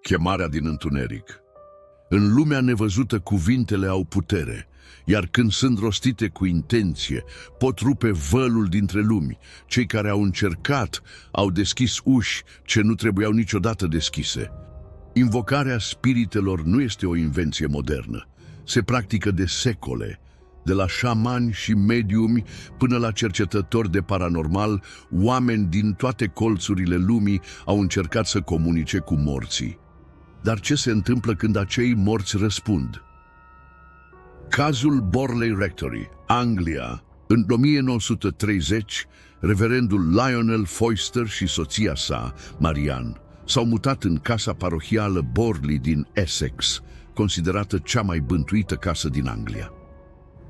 Chemarea din întuneric. În lumea nevăzută cuvintele au putere, iar când sunt rostite cu intenție, pot rupe vălul dintre lumi. Cei care au încercat au deschis uși ce nu trebuiau niciodată deschise. Invocarea spiritelor nu este o invenție modernă. Se practică de secole. De la șamani și mediumi până la cercetători de paranormal, oameni din toate colțurile lumii au încercat să comunice cu morții. Dar ce se întâmplă când acei morți răspund? Cazul Borley Rectory, Anglia. În 1930, reverendul Lionel Foyster și soția sa, Marianne, s-au mutat în casa parohială Borley din Essex, considerată cea mai bântuită casă din Anglia.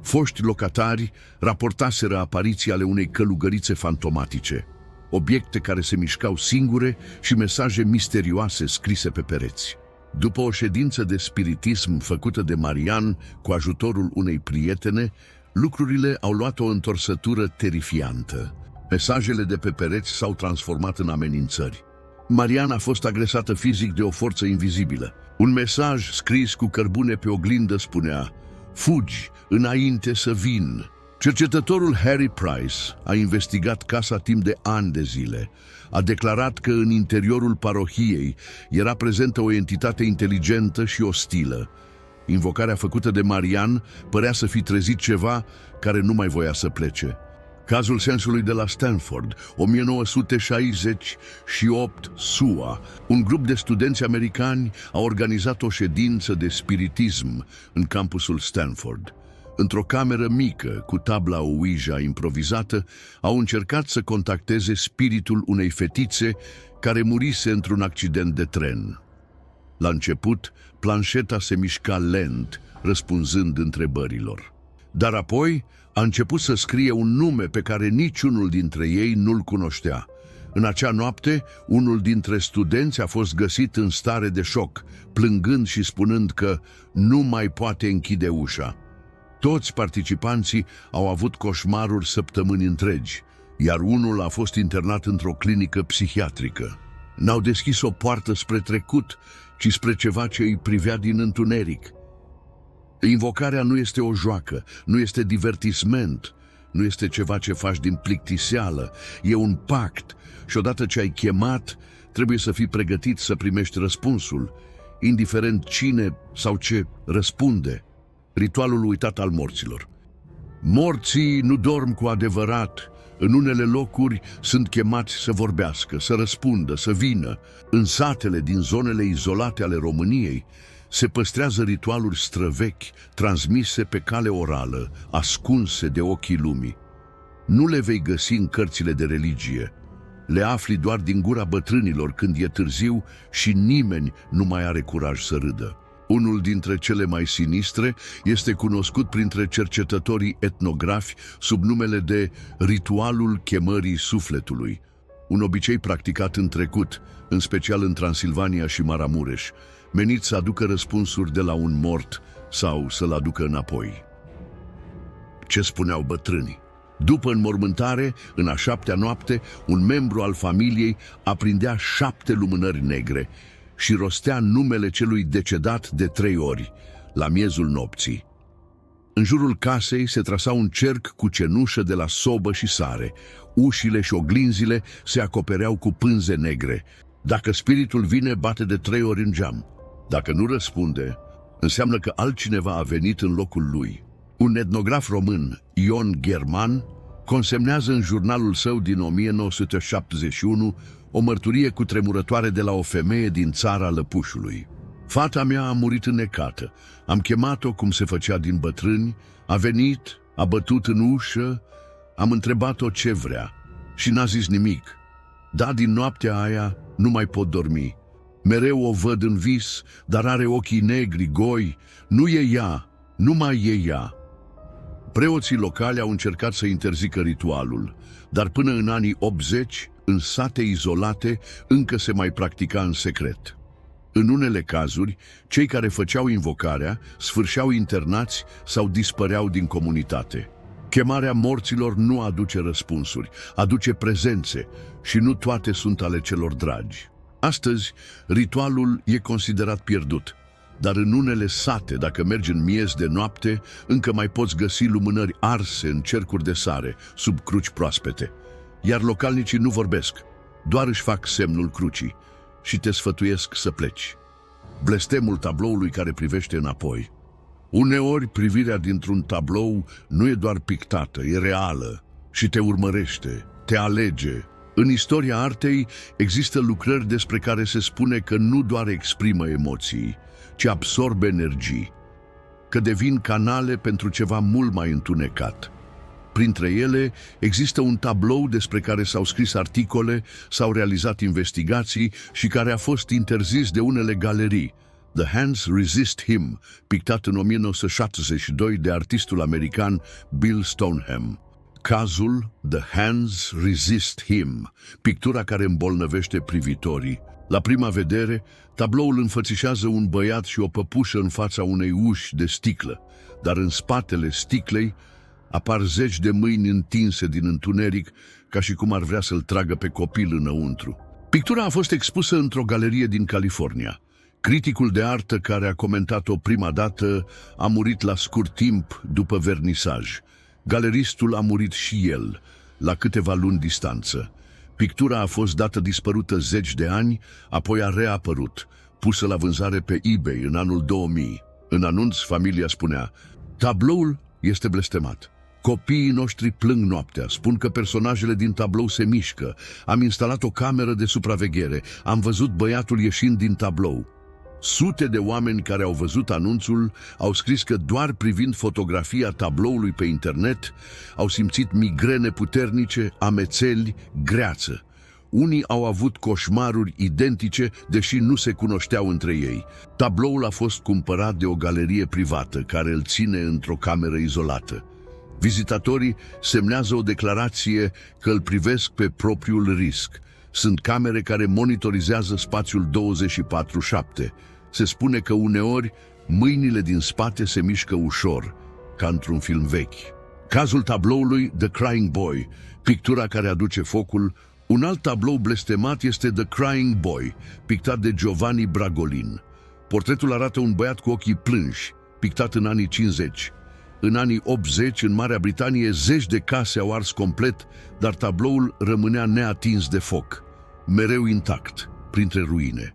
Foști locatari raportaseră apariții ale unei călugărițe fantomatice, obiecte care se mișcau singure și mesaje misterioase scrise pe pereți. După o ședință de spiritism făcută de Marianne cu ajutorul unei prietene, lucrurile au luat o întorsătură terifiantă. Mesajele de pe pereți s-au transformat în amenințări. Marianne a fost agresată fizic de o forță invizibilă. Un mesaj scris cu cărbune pe oglindă spunea: "Fugi, înainte să vin." Cercetătorul Harry Price a investigat casa timp de ani de zile. A declarat că în interiorul parohiei era prezentă o entitate inteligentă și ostilă. Invocarea făcută de Marianne părea să fi trezit ceva care nu mai voia să plece. Cazul sensului de la Stanford, 1968, SUA. Un grup de studenți americani a organizat o ședință de spiritism în campusul Stanford. Într-o cameră mică, cu tabla Ouija improvizată, au încercat să contacteze spiritul unei fetițe care murise într-un accident de tren. La început, planșeta se mișca lent, răspunzând întrebărilor. Dar apoi a început să scrie un nume pe care niciunul dintre ei nu-l cunoștea. În acea noapte, unul dintre studenți a fost găsit în stare de șoc, plângând și spunând că nu mai poate închide ușa. Toți participanții au avut coșmaruri săptămâni întregi, iar unul a fost internat într-o clinică psihiatrică. N-au deschis o poartă spre trecut, ci spre ceva ce îi privea din întuneric. Invocarea nu este o joacă, nu este divertisment, nu este ceva ce faci din plictiseală, e un pact și odată ce ai chemat, trebuie să fii pregătit să primești răspunsul, indiferent cine sau ce răspunde. Ritualul uitat al morților. Morții nu dorm cu adevărat. În unele locuri sunt chemați să vorbească, să răspundă, să vină. În satele din zonele izolate ale României se păstrează ritualuri străvechi, transmise pe cale orală, ascunse de ochii lumii. Nu le vei găsi în cărțile de religie. Le afli doar din gura bătrânilor când e târziu și nimeni nu mai are curaj să râdă. Unul dintre cele mai sinistre este cunoscut printre cercetătorii etnografi sub numele de ritualul chemării sufletului, un obicei practicat în trecut, în special în Transilvania și Maramureș, menit să aducă răspunsuri de la un mort sau să-l aducă înapoi. Ce spuneau bătrânii? După înmormântare, în a 7-a noapte, un membru al familiei aprindea 7 lumânări negre și rostea numele celui decedat de 3 ori, la miezul nopții. În jurul casei se trasa un cerc cu cenușă de la sobă și sare. Ușile și oglinzile se acopereau cu pânze negre. Dacă spiritul vine, bate de 3 ori în geam. Dacă nu răspunde, înseamnă că altcineva a venit în locul lui. Un etnograf român, Ion German, consemnează în jurnalul său din 1971 o mărturie cutremurătoare de la o femeie din țara Lăpușului. Fata mea a murit înnecată. Am chemat-o cum se făcea din bătrâni, a venit, a bătut în ușă, am întrebat-o ce vrea și n-a zis nimic. Da, din noaptea aia nu mai pot dormi. Mereu o văd în vis, dar are ochii negri, goi. Nu e ea, nu mai e ea. Preoții locali au încercat să interzică ritualul, dar până în anii 80, în sate izolate, încă se mai practica în secret. În unele cazuri, cei care făceau invocarea sfârșeau internați sau dispăreau din comunitate. Chemarea morților nu aduce răspunsuri, aduce prezențe și nu toate sunt ale celor dragi. Astăzi, ritualul e considerat pierdut, dar în unele sate, dacă mergi în miez de noapte, încă mai poți găsi lumânări arse în cercuri de sare, sub cruci proaspete. Iar localnicii nu vorbesc, doar își fac semnul crucii și te sfătuiesc să pleci. Blestemul tabloului care privește înapoi. Uneori, privirea dintr-un tablou nu e doar pictată, e reală și te urmărește, te alege. În istoria artei există lucrări despre care se spune că nu doar exprimă emoții, ci absorbe energii, că devin canale pentru ceva mult mai întunecat. Printre ele există un tablou despre care s-au scris articole, s-au realizat investigații și care a fost interzis de unele galerii. The Hands Resist Him, pictat în 1972 de artistul american Bill Stoneham. Cazul The Hands Resist Him, pictura care îmbolnăvește privitorii. La prima vedere, tabloul înfățișează un băiat și o păpușă în fața unei uși de sticlă, dar în spatele sticlei apar zeci de mâini întinse din întuneric, ca și cum ar vrea să-l tragă pe copil înăuntru. Pictura a fost expusă într-o galerie din California. Criticul de artă care a comentat-o prima dată a murit la scurt timp după vernisaj. Galeristul a murit și el, la câteva luni distanță. Pictura a fost dată dispărută zeci de ani, apoi a reapărut, pusă la vânzare pe eBay în anul 2000. În anunț, familia spunea: tabloul este blestemat. Copiii noștri plâng noaptea, spun că personajele din tablou se mișcă. Am instalat o cameră de supraveghere, am văzut băiatul ieșind din tablou. Sute de oameni care au văzut anunțul au scris că doar privind fotografia tabloului pe internet au simțit migrene puternice, amețeli, greață. Unii au avut coșmaruri identice, deși nu se cunoșteau între ei. Tabloul a fost cumpărat de o galerie privată care îl ține într-o cameră izolată. Vizitatorii semnează o declarație că îl privesc pe propriul risc. Sunt camere care monitorizează spațiul 24/7. Se spune că uneori mâinile din spate se mișcă ușor, ca într-un film vechi. Cazul tabloului The Crying Boy, pictura care aduce focul. Un alt tablou blestemat este The Crying Boy, pictat de Giovanni Bragolin. Portretul arată un băiat cu ochii plânși, pictat în anii 50. În anii 80, în Marea Britanie, zeci de case au ars complet, dar tabloul rămânea neatins de foc, mereu intact, printre ruine.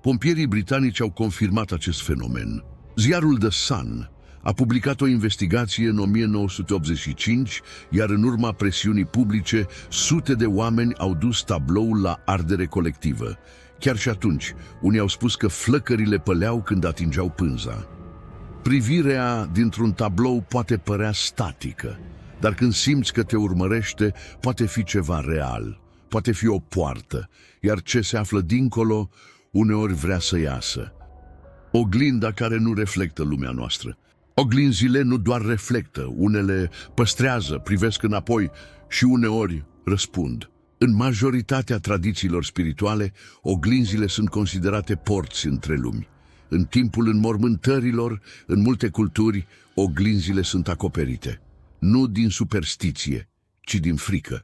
Pompierii britanici au confirmat acest fenomen. Ziarul The Sun a publicat o investigație în 1985, iar în urma presiunii publice, sute de oameni au dus tabloul la ardere colectivă. Chiar și atunci, unii au spus că flăcările păleau când atingeau pânza. Privirea dintr-un tablou poate părea statică, dar când simți că te urmărește, poate fi ceva real, poate fi o poartă, iar ce se află dincolo, uneori vrea să iasă. Oglinda care nu reflectă lumea noastră. Oglinzile nu doar reflectă, unele păstrează, privesc înapoi și uneori răspund. În majoritatea tradițiilor spirituale, oglinzile sunt considerate porți între lumi. În timpul înmormântărilor, în multe culturi, oglinzile sunt acoperite. Nu din superstiție, ci din frică.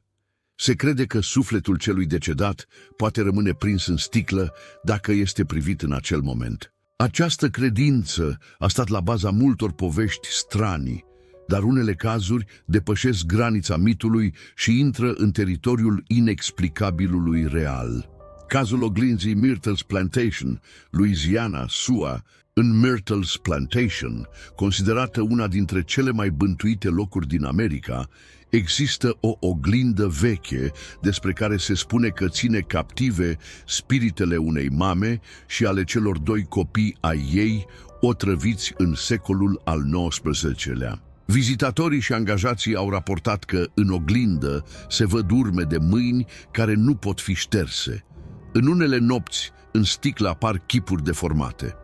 Se crede că sufletul celui decedat poate rămâne prins în sticlă dacă este privit în acel moment. Această credință a stat la baza multor povești stranii, dar unele cazuri depășesc granița mitului și intră în teritoriul inexplicabilului real. Cazul oglinzii Myrtle's Plantation, Louisiana, SUA. În Myrtle's Plantation, considerată una dintre cele mai bântuite locuri din America, există o oglindă veche despre care se spune că ține captive spiritele unei mame și ale celor doi copii ai ei, otrăviți în secolul al XIX-lea. Vizitatorii și angajații au raportat că în oglindă se văd urme de mâini care nu pot fi șterse. În unele nopți, în sticlă apar chipuri deformate.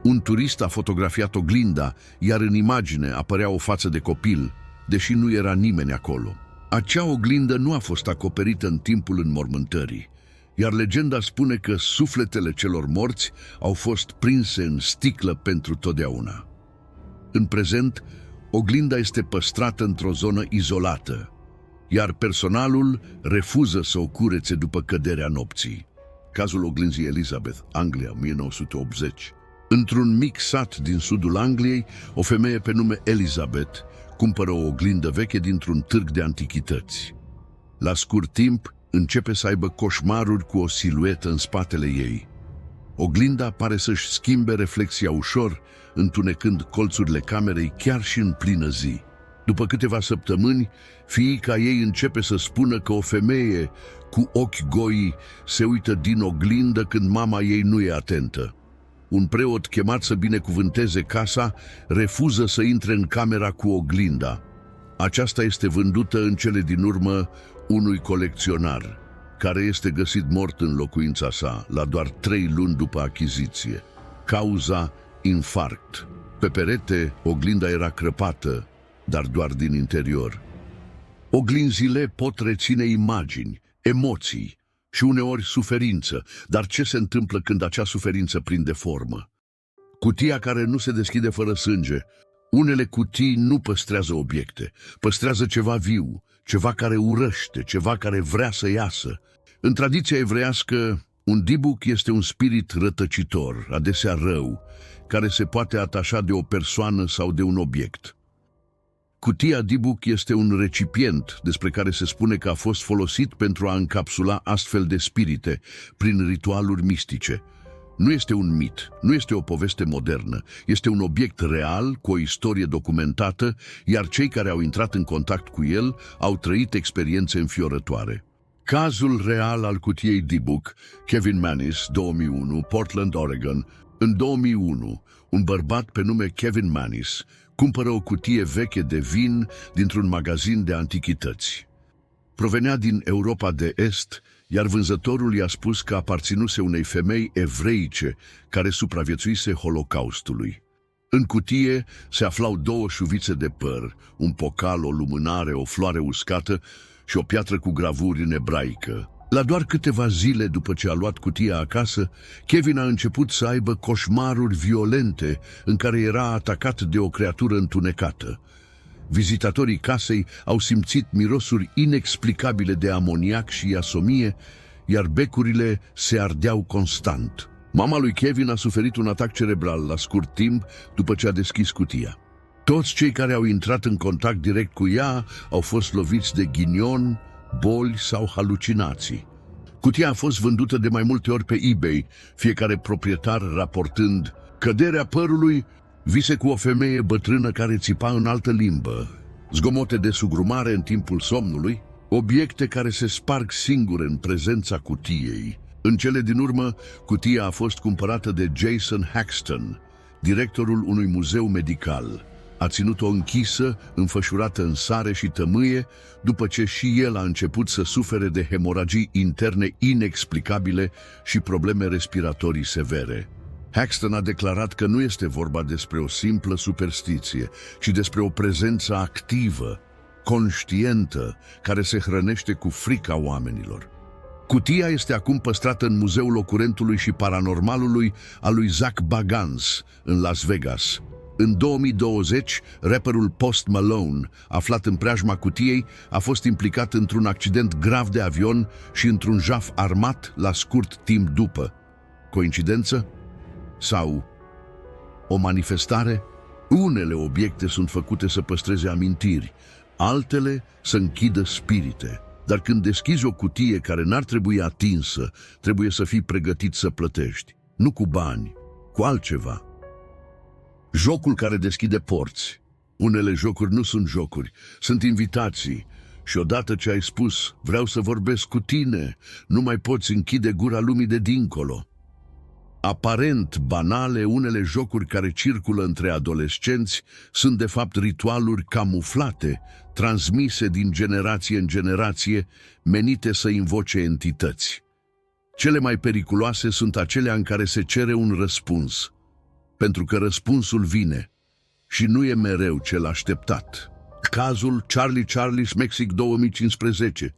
Un turist a fotografiat oglinda, iar în imagine apărea o față de copil, deși nu era nimeni acolo. Acea oglindă nu a fost acoperită în timpul înmormântării, iar legenda spune că sufletele celor morți au fost prinse în sticlă pentru totdeauna. În prezent, oglinda este păstrată într-o zonă izolată, iar personalul refuză să o curețe după căderea nopții. Cazul oglinzii Elizabeth, Anglia, 1980. Într-un mic sat din sudul Angliei, o femeie pe nume Elizabeth cumpără o oglindă veche dintr-un târg de antichități. La scurt timp, începe să aibă coșmaruri cu o siluetă în spatele ei. Oglinda pare să-și schimbe reflexia ușor, întunecând colțurile camerei chiar și în plină zi. După câteva săptămâni, fiica ei începe să spună că o femeie cu ochi goi se uită din oglindă când mama ei nu e atentă. Un preot chemat să binecuvânteze casa refuză să intre în camera cu oglinda. Aceasta este vândută în cele din urmă unui colecționar, care este găsit mort în locuința sa, la doar 3 luni după achiziție. Cauza: infarct. Pe perete, oglinda era crăpată, dar doar din interior. Oglinzile pot reține imagini, emoții și uneori suferință, dar ce se întâmplă când acea suferință prinde formă? Cutia care nu se deschide fără sânge. Unele cutii nu păstrează obiecte, păstrează ceva viu, ceva care urăște, ceva care vrea să iasă. În tradiția evreiască, un dibuc este un spirit rătăcitor, adesea rău, care se poate atașa de o persoană sau de un obiect. Cutia dibuc este un recipient despre care se spune că a fost folosit pentru a încapsula astfel de spirite prin ritualuri mistice. Nu este un mit, nu este o poveste modernă, este un obiect real cu o istorie documentată, iar cei care au intrat în contact cu el au trăit experiențe înfiorătoare. Cazul real al cutiei dibuc, Kevin Mannis, 2001, Portland, Oregon. În 2001, un bărbat pe nume Kevin Mannis cumpără o cutie veche de vin dintr-un magazin de antichități. Provenea din Europa de Est, iar vânzătorul i-a spus că aparținuse unei femei evreice care supraviețuise Holocaustului. În cutie se aflau 2 șuvițe de păr, un pocal, o lumânare, o floare uscată și o piatră cu gravuri în ebraică. La doar câteva zile după ce a luat cutia acasă, Kevin a început să aibă coșmaruri violente în care era atacat de o creatură întunecată. Vizitatorii casei au simțit mirosuri inexplicabile de amoniac și iasomie, iar becurile se ardeau constant. Mama lui Kevin a suferit un atac cerebral la scurt timp după ce a deschis cutia. Toți cei care au intrat în contact direct cu ea au fost loviți de ghinion, boli sau halucinații. Cutia a fost vândută de mai multe ori pe eBay, fiecare proprietar raportând: căderea părului, vise cu o femeie bătrână care țipa în altă limbă, zgomote de sugrumare în timpul somnului, obiecte care se sparg singure în prezența cutiei. În cele din urmă, cutia a fost cumpărată de Jason Haxton, directorul unui muzeu medical. A ținut-o închisă, înfășurată în sare și tămâie, după ce și el a început să sufere de hemoragii interne inexplicabile și probleme respiratorii severe. Haxton a declarat că nu este vorba despre o simplă superstiție, ci despre o prezență activă, conștientă, care se hrănește cu frica oamenilor. Cutia este acum păstrată în Muzeul Ocurentului și Paranormalului al lui Zach Bagans, în Las Vegas. În 2020, rapperul Post Malone, aflat în preajma cutiei, a fost implicat într-un accident grav de avion și într-un jaf armat la scurt timp după. Coincidență? Sau o manifestare? Unele obiecte sunt făcute să păstreze amintiri, altele să închidă spirite. Dar când deschizi o cutie care n-ar trebui atinsă, trebuie să fii pregătit să plătești. Nu cu bani, cu altceva. Jocul care deschide porți. Unele jocuri nu sunt jocuri, sunt invitații. Și odată ce ai spus, vreau să vorbesc cu tine, nu mai poți închide gura lumii de dincolo. Aparent banale, unele jocuri care circulă între adolescenți sunt de fapt ritualuri camuflate, transmise din generație în generație, menite să invoce entități. Cele mai periculoase sunt acelea în care se cere un răspuns, pentru că răspunsul vine și nu e mereu cel așteptat. Cazul Charlie Charlie's Mexic 2015.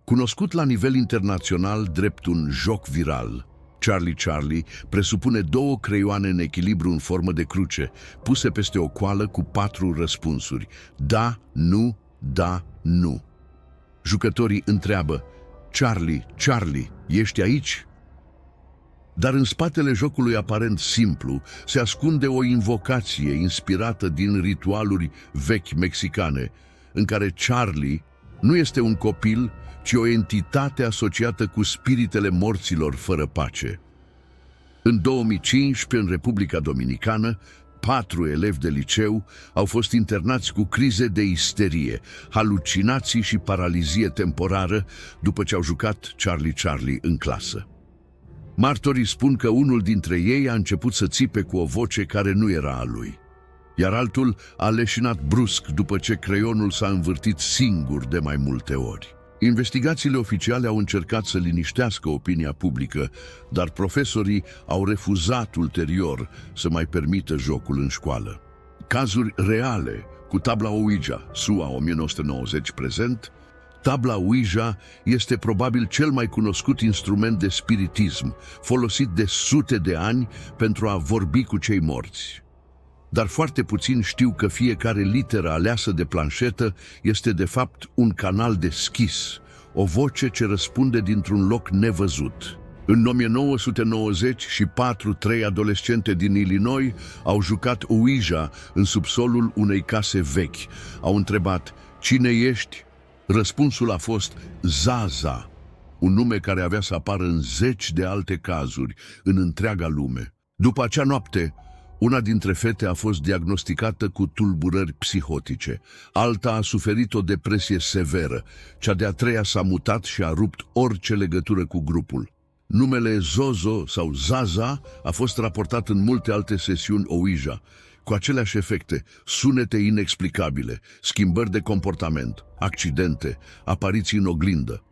Cunoscut la nivel internațional drept un joc viral, Charlie Charlie presupune 2 creioane în echilibru în formă de cruce, puse peste o coală cu 4 răspunsuri: da, nu, da, nu. Jucătorii întreabă: Charlie, Charlie, ești aici? Dar în spatele jocului aparent simplu se ascunde o invocație inspirată din ritualuri vechi mexicane, în care Charlie nu este un copil, ci o entitate asociată cu spiritele morților fără pace. În 2015, în Republica Dominicană, 4 elevi de liceu au fost internați cu crize de isterie, halucinații și paralizie temporară după ce au jucat Charlie în clasă. Martorii spun că unul dintre ei a început să țipe cu o voce care nu era a lui, iar altul a leșinat brusc după ce creionul s-a învârtit singur de mai multe ori. Investigațiile oficiale au încercat să liniștească opinia publică, dar profesorii au refuzat ulterior să mai permită jocul în școală. Cazuri reale, cu tabla Ouija, SUA 1990 prezent. Tabla Ouija este probabil cel mai cunoscut instrument de spiritism, folosit de sute de ani pentru a vorbi cu cei morți. Dar foarte puțini știu că fiecare literă aleasă de planșetă este de fapt un canal deschis, o voce ce răspunde dintr-un loc nevăzut. În 1994, 3 adolescente din Illinois au jucat Ouija în subsolul unei case vechi. Au întrebat, "Cine ești?" Răspunsul a fost Zaza, un nume care avea să apară în 10 de alte cazuri în întreaga lume. După acea noapte, una dintre fete a fost diagnosticată cu tulburări psihotice, alta a suferit o depresie severă, cea de-a treia s-a mutat și a rupt orice legătură cu grupul. Numele Zozo sau Zaza a fost raportat în multe alte sesiuni Ouija, cu aceleași efecte, sunete inexplicabile, schimbări de comportament, accidente, apariții în oglindă.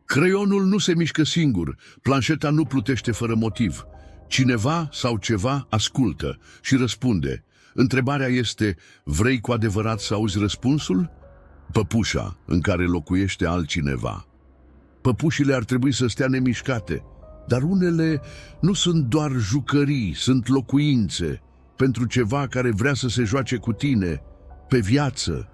Creionul nu se mișcă singur, planșeta nu plutește fără motiv. Cineva sau ceva ascultă și răspunde. Întrebarea este, vrei cu adevărat să auzi răspunsul? Păpușa în care locuiește altcineva. Păpușile ar trebui să stea nemișcate, dar unele nu sunt doar jucării, sunt locuințe pentru ceva care vrea să se joace cu tine, pe viață.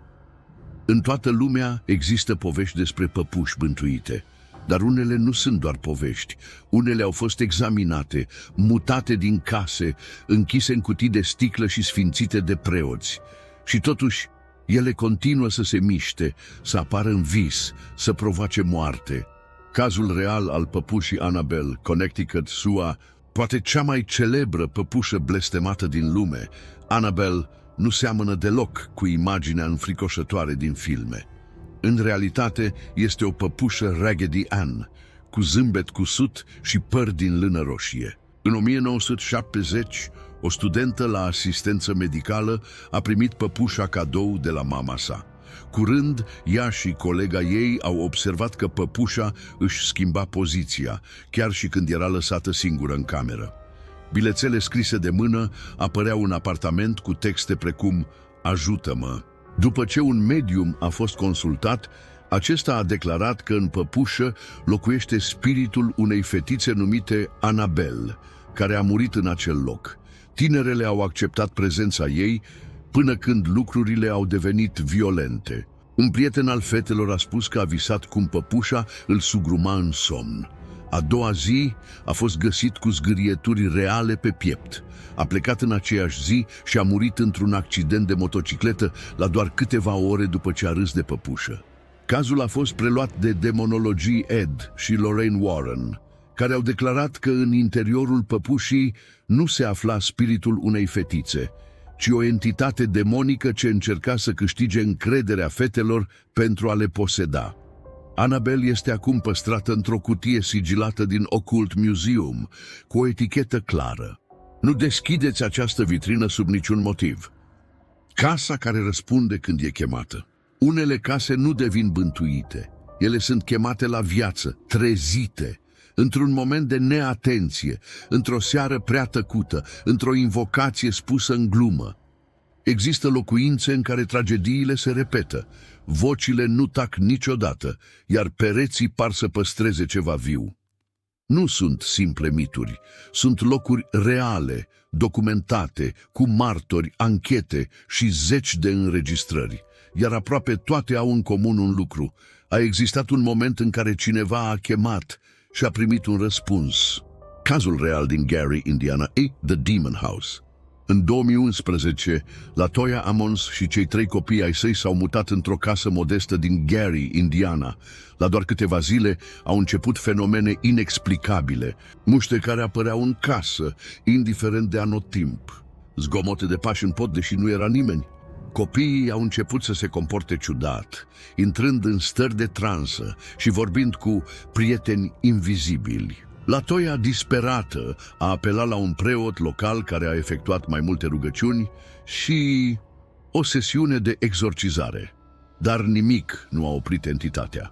În toată lumea există povești despre păpuși bântuite, dar unele nu sunt doar povești. Unele au fost examinate, mutate din case, închise în cutii de sticlă și sfințite de preoți. Și totuși, ele continuă să se miște, să apară în vis, să provoace moarte. Cazul real al păpușii Annabelle, Connecticut, SUA, poate cea mai celebră păpușă blestemată din lume, Annabelle nu seamănă deloc cu imaginea înfricoșătoare din filme. În realitate, este o păpușă Raggedy Ann, cu zâmbet cusut și păr din lână roșie. În 1970, o studentă la asistență medicală a primit păpușa cadou de la mama sa. Curând, ea și colega ei au observat că păpușa își schimba poziția, chiar și când era lăsată singură în cameră. Bilețele scrise de mână apăreau în apartament cu texte precum "Ajută-mă". După ce un medium a fost consultat, acesta a declarat că în păpușă locuiește spiritul unei fetițe numite Annabelle, care a murit în acel loc. Tinerele au acceptat prezența ei până când lucrurile au devenit violente. Un prieten al fetelor a spus că a visat cum păpușa îl sugruma în somn. A doua zi a fost găsit cu zgârieturi reale pe piept. A plecat în aceeași zi și a murit într-un accident de motocicletă la doar câteva ore după ce a râs de păpușă. Cazul a fost preluat de demonologii Ed și Lorraine Warren, care au declarat că în interiorul păpușii nu se afla spiritul unei fetițe, ci o entitate demonică ce încerca să câștige încrederea fetelor pentru a le poseda. Annabelle este acum păstrată într-o cutie sigilată din Occult Museum, cu o etichetă clară. Nu deschideți această vitrină sub niciun motiv. Casa care răspunde când e chemată. Unele case nu devin bântuite. Ele sunt chemate la viață, trezite, într-un moment de neatenție, într-o seară prea tăcută, într-o invocație spusă în glumă. Există locuințe în care tragediile se repetă, vocile nu tac niciodată, iar pereții par să păstreze ceva viu. Nu sunt simple mituri, sunt locuri reale, documentate, cu martori, anchete și zeci de înregistrări, iar aproape toate au în comun un lucru. A existat un moment în care cineva a chemat și a primit un răspuns. Cazul real din Gary, Indiana, e The Demon House. În 2011, LaToya Ammons și cei 3 copii ai săi s-au mutat într-o casă modestă din Gary, Indiana. La doar câteva zile au început fenomene inexplicabile, muște care apăreau în casă, indiferent de anotimp. Zgomote de pași în pod, deși nu era nimeni. Copiii au început să se comporte ciudat, intrând în stări de transă și vorbind cu prieteni invizibili. LaToya, disperată, a apelat la un preot local care a efectuat mai multe rugăciuni și o sesiune de exorcizare. Dar nimic nu a oprit entitatea.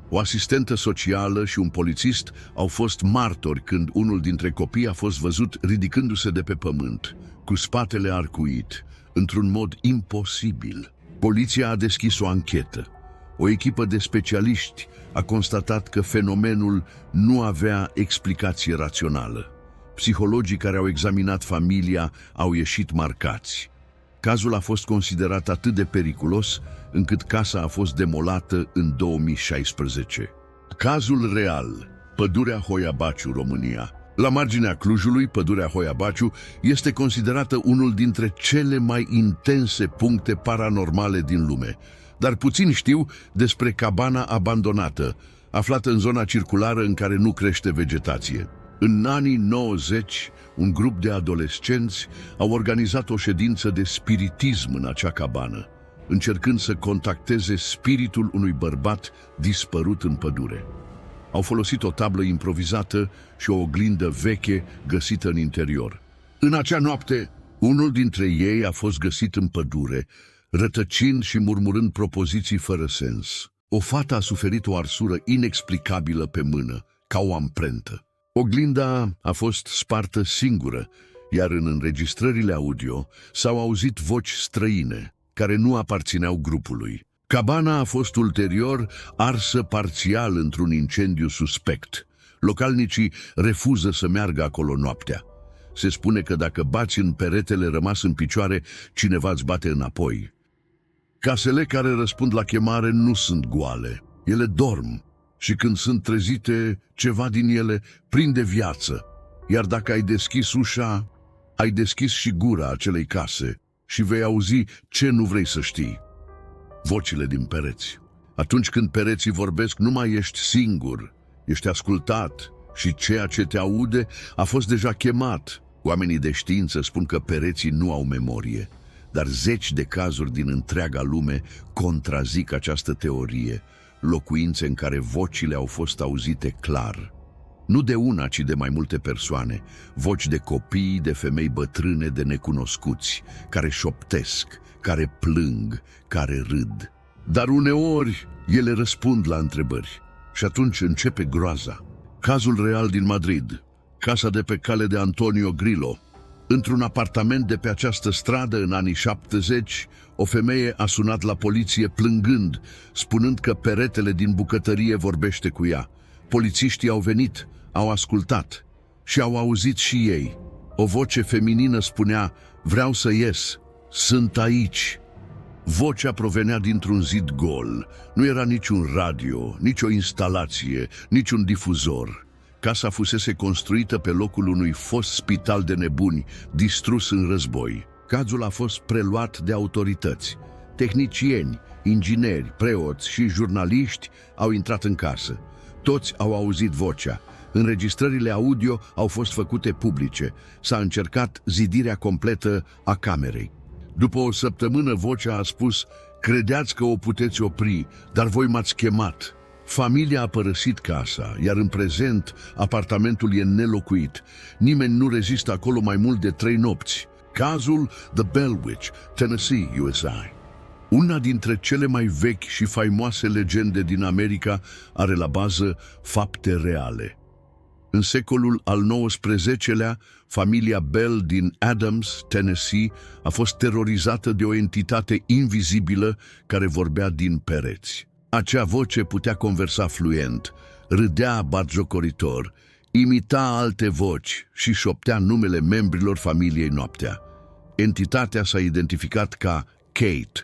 O asistentă socială și un polițist au fost martori când unul dintre copii a fost văzut ridicându-se de pe pământ, cu spatele arcuit, într-un mod imposibil. Poliția a deschis o anchetă. O echipă de specialiști a constatat că fenomenul nu avea explicație rațională. Psihologii care au examinat familia au ieșit marcați. Cazul a fost considerat atât de periculos încât casa a fost demolată în 2016. Cazul real, pădurea Hoia Baciu, România. La marginea Clujului, pădurea Hoia Baciu este considerată unul dintre cele mai intense puncte paranormale din lume. Dar puțini știu despre cabana abandonată, aflată în zona circulară în care nu crește vegetație. În anii 90, un grup de adolescenți au organizat o ședință de spiritism în acea cabană, încercând să contacteze spiritul unui bărbat dispărut în pădure. Au folosit o tablă improvizată și o oglindă veche găsită în interior. În acea noapte, unul dintre ei a fost găsit în pădure, rătăcind și murmurând propoziții fără sens. O fată a suferit o arsură inexplicabilă pe mână, ca o amprentă. Oglinda a fost spartă singură, iar în înregistrările audio s-au auzit voci străine, care nu aparțineau grupului. Cabana a fost ulterior arsă parțial într-un incendiu suspect. Localnicii refuză să meargă acolo noaptea. Se spune că dacă bați în peretele rămas în picioare, cineva îți bate înapoi. Casele care răspund la chemare nu sunt goale. Ele dorm și când sunt trezite, ceva din ele prinde viață. Iar dacă ai deschis ușa, ai deschis și gura acelei case și vei auzi ce nu vrei să știi. Vocile din pereți. Atunci când pereții vorbesc, nu mai ești singur, ești ascultat și ceea ce te aude a fost deja chemat. Oamenii de știință spun că pereții nu au memorie, dar zeci de cazuri din întreaga lume contrazic această teorie, locuințe în care vocile au fost auzite clar. Nu de una, ci de mai multe persoane, voci de copii, de femei bătrâne, de necunoscuți, care șoptesc, care plâng, care râd. Dar uneori ele răspund la întrebări și atunci începe groaza. Cazul real din Madrid, casa de pe cale de Antonio Grillo. Într-un apartament de pe această stradă în anii 70, o femeie a sunat la poliție plângând, spunând că peretele din bucătărie vorbește cu ea. Polițiștii au venit, au ascultat și au auzit și ei. O voce feminină spunea: "Vreau să ies, sunt aici." Vocea provenea dintr-un zid gol. Nu era niciun radio, nicio instalație, niciun difuzor. Casa fusese construită pe locul unui fost spital de nebuni, distrus în război. Cazul a fost preluat de autorități. Tehnicieni, ingineri, preoți și jurnaliști au intrat în casă. Toți au auzit vocea. Înregistrările audio au fost făcute publice. S-a încercat zidirea completă a camerei. După o săptămână, vocea a spus: "Credeați că o puteți opri, dar voi m-ați chemat." Familia a părăsit casa, iar în prezent apartamentul e nelocuit. Nimeni nu rezistă acolo mai mult de 3 nopți. Cazul The Bell Witch, Tennessee, USA. Una dintre cele mai vechi și faimoase legende din America are la bază fapte reale. În secolul al XIX-lea, familia Bell din Adams, Tennessee, a fost terorizată de o entitate invizibilă care vorbea din pereți. Acea voce putea conversa fluent, râdea batjocoritor, imita alte voci și șoptea numele membrilor familiei noaptea. Entitatea s-a identificat ca Kate,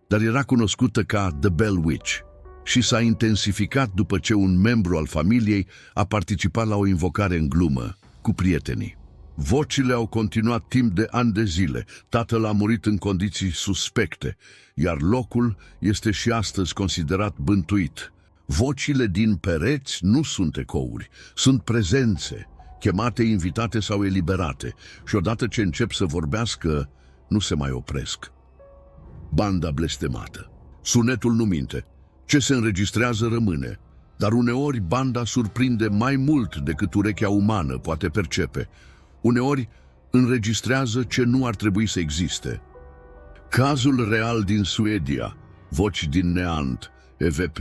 dar era cunoscută ca The Bell Witch și s-a intensificat după ce un membru al familiei a participat la o invocare în glumă. cu prietenii. Vocile au continuat timp de ani de zile. Tatăl a murit în condiții suspecte, iar locul este și astăzi considerat bântuit. Vocile din pereți nu sunt ecouri, sunt prezențe, chemate, invitate sau eliberate, și odată ce încep să vorbească, nu se mai opresc. Banda blestemată. Sunetul nu minte. Ce se înregistrează rămâne. Dar uneori banda surprinde mai mult decât urechea umană poate percepe. Uneori înregistrează ce nu ar trebui să existe. Cazul real din Suedia, Voci din Neant, EVP.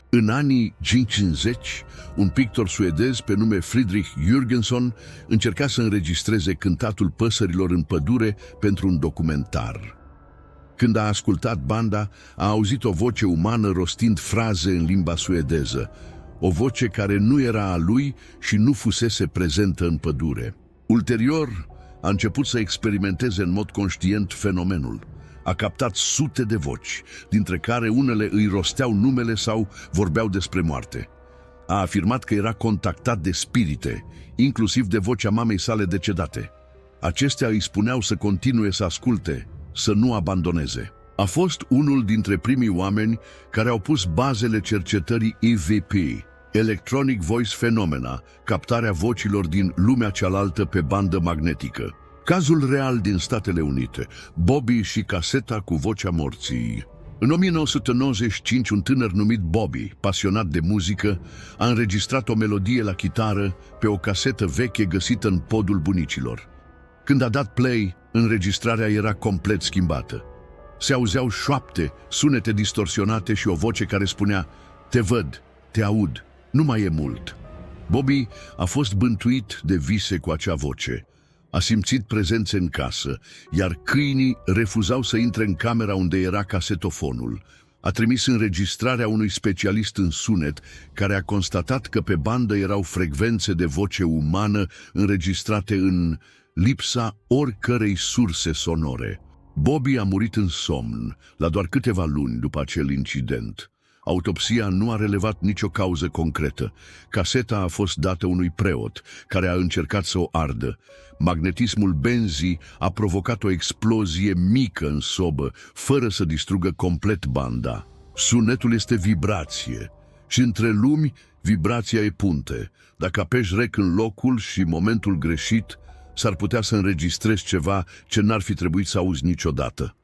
În anii 50, un pictor suedez pe nume Fridrik Jürgenson încerca să înregistreze cântatul păsărilor în pădure pentru un documentar. Când a ascultat banda, a auzit o voce umană rostind fraze în limba suedeză, o voce care nu era a lui și nu fusese prezentă în pădure. Ulterior, a început să experimenteze în mod conștient fenomenul. A captat sute de voci, dintre care unele îi rosteau numele sau vorbeau despre moarte. A afirmat că era contactat de spirite, inclusiv de vocea mamei sale decedate. Acestea îi spuneau să continue să asculte, să nu abandoneze. A fost unul dintre primii oameni care au pus bazele cercetării EVP, Electronic Voice Phenomena, captarea vocilor din lumea cealaltă pe bandă magnetică. Cazul real din Statele Unite, Bobby și caseta cu vocea morții. În 1995, un tânăr numit Bobby, pasionat de muzică, a înregistrat o melodie la chitară pe o casetă veche găsită în podul bunicilor. Când a dat play, înregistrarea era complet schimbată. Se auzeau șoapte, sunete distorsionate și o voce care spunea: "Te văd, te aud, nu mai e mult." Bobby a fost bântuit de vise cu acea voce. A simțit prezențe în casă, iar câinii refuzau să intre în camera unde era casetofonul. A trimis înregistrarea unui specialist în sunet, care a constatat că pe bandă erau frecvențe de voce umană înregistrate în lipsa oricărei surse sonore. Bobby a murit în somn, la doar câteva luni după acel incident. Autopsia nu a relevat nicio cauză concretă. Caseta a fost dată unui preot, care a încercat să o ardă. Magnetismul benzii a provocat o explozie mică în sobă, fără să distrugă complet banda. Sunetul este vibrație și între lumi vibrația e punte. Dacă apeși rec în locul și momentul greșit, s-ar putea să înregistrezi ceva ce n-ar fi trebuit să auzi niciodată.